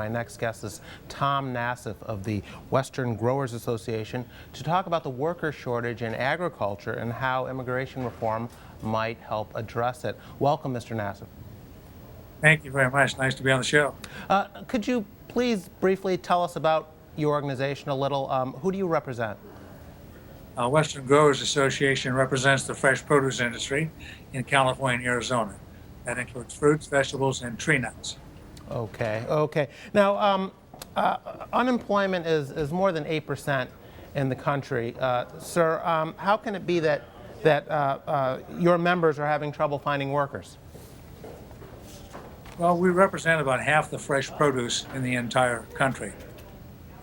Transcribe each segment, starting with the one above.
My next guest is Tom Nassif of the Western Growers Association to talk about the worker shortage in agriculture and how immigration reform might help address it. Welcome, Mr. Nassif. Thank you very much. Nice to be on the show. Could you please briefly tell us about your organization a little? Who do you represent? Western Growers Association represents the fresh produce industry in California and Arizona. That includes fruits, vegetables, and tree nuts. Okay. Now, unemployment is more than 8% in the country. Sir, how can it be that your members are having trouble finding workers? Well, we represent about half the fresh produce in the entire country.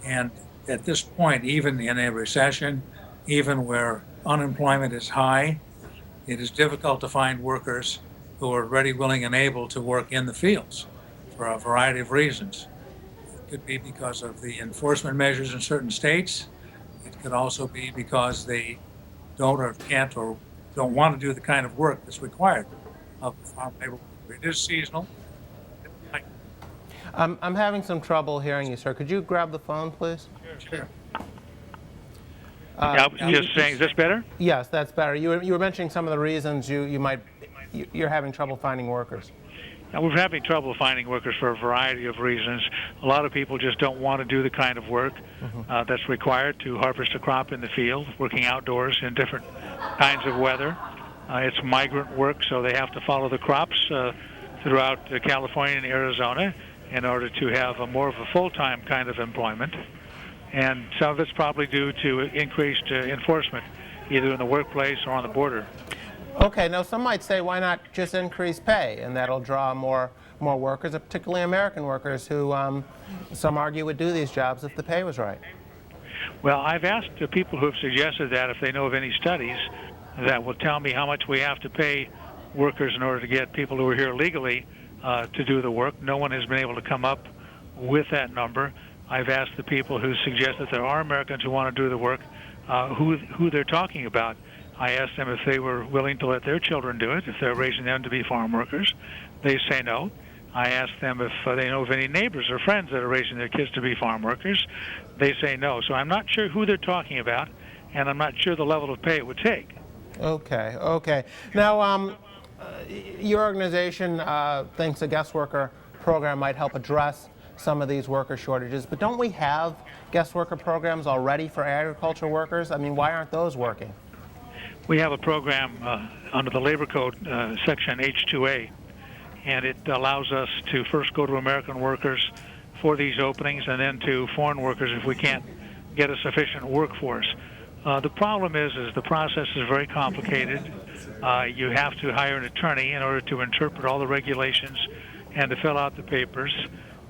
And at this point, even in a recession, even where unemployment is high, it is difficult to find workers who are ready, willing, and able to work in the fields for a variety of reasons. It could be because of the enforcement measures in certain states. It could also be because they don't or can't or don't want to do the kind of work that's required of the farm labor. It is seasonal. I'm having some trouble hearing you, sir. Could you grab the phone, please? Sure. Yeah, I was just saying, is this better? Yes, that's better. You were mentioning some of the reasons you're having trouble finding workers. Now, we're having trouble finding workers for a variety of reasons. A lot of people just don't want to do the kind of work that's required to harvest a crop in the field, working outdoors in different kinds of weather. It's migrant work, so they have to follow the crops throughout California and Arizona in order to have more of a full-time kind of employment. And some of it's probably due to increased enforcement, either in the workplace or on the border. Okay, now some might say, why not just increase pay, and that'll draw more workers, particularly American workers who some argue would do these jobs if the pay was right. Well, I've asked the people who have suggested that if they know of any studies that will tell me how much we have to pay workers in order to get people who are here legally to do the work. No one has been able to come up with that number. I've asked the people who suggest that there are Americans who want to do the work who they're talking about. I asked them if they were willing to let their children do it, if they're raising them to be farm workers. They say no. I asked them if they know of any neighbors or friends that are raising their kids to be farm workers. They say no. So I'm not sure who they're talking about, and I'm not sure the level of pay it would take. Okay. Now, your organization thinks a guest worker program might help address some of these worker shortages, but don't we have guest worker programs already for agriculture workers? I mean, why aren't those working? We have a program under the Labor Code, Section H2A, and it allows us to first go to American workers for these openings and then to foreign workers if we can't get a sufficient workforce. The problem is the process is very complicated. You have to hire an attorney in order to interpret all the regulations and to fill out the papers.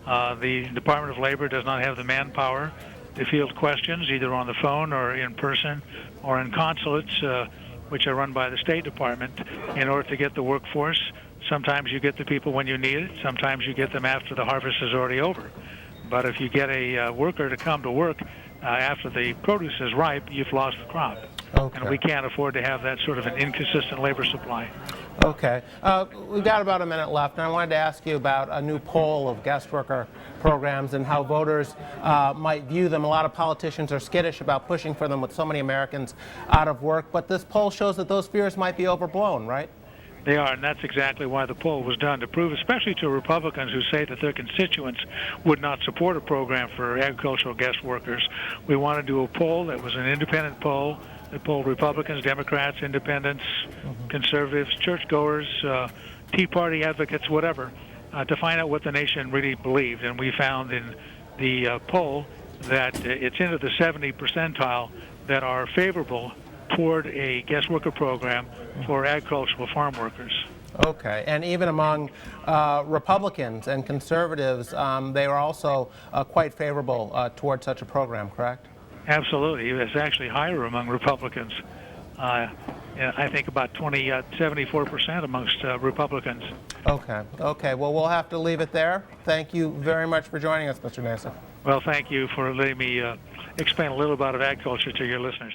The Department of Labor does not have the manpower to field questions either on the phone or in person or in consulates, which are run by the State Department, in order to get the workforce. Sometimes you get the people when you need it. Sometimes you get them after the harvest is already over. But if you get a worker to come to work after the produce is ripe, you've lost the crop. Okay. And we can't afford to have that sort of an inconsistent labor supply. Okay. We've got about a minute left, and I wanted to ask you about a new poll of guest worker programs and how voters might view them. A lot of politicians are skittish about pushing for them with so many Americans out of work, but this poll shows that those fears might be overblown, right? They are, and that's exactly why the poll was done, to prove, especially to Republicans who say that their constituents would not support a program for agricultural guest workers. We want to do a poll that was an independent poll that polled Republicans, Democrats, independents, conservatives, churchgoers, Tea Party advocates, whatever, to find out what the nation really believed. And we found in the poll that it's into the 70 percentile that are favorable toward a guest worker program for agricultural farm workers. Okay, and even among Republicans and conservatives, they are also quite favorable toward such a program, correct? Absolutely. It's actually higher among Republicans. I think about 74% amongst Republicans. Okay. Well, we'll have to leave it there. Thank you very much for joining us, Mr. Nassif. Well, thank you for letting me explain a little about agriculture to your listeners.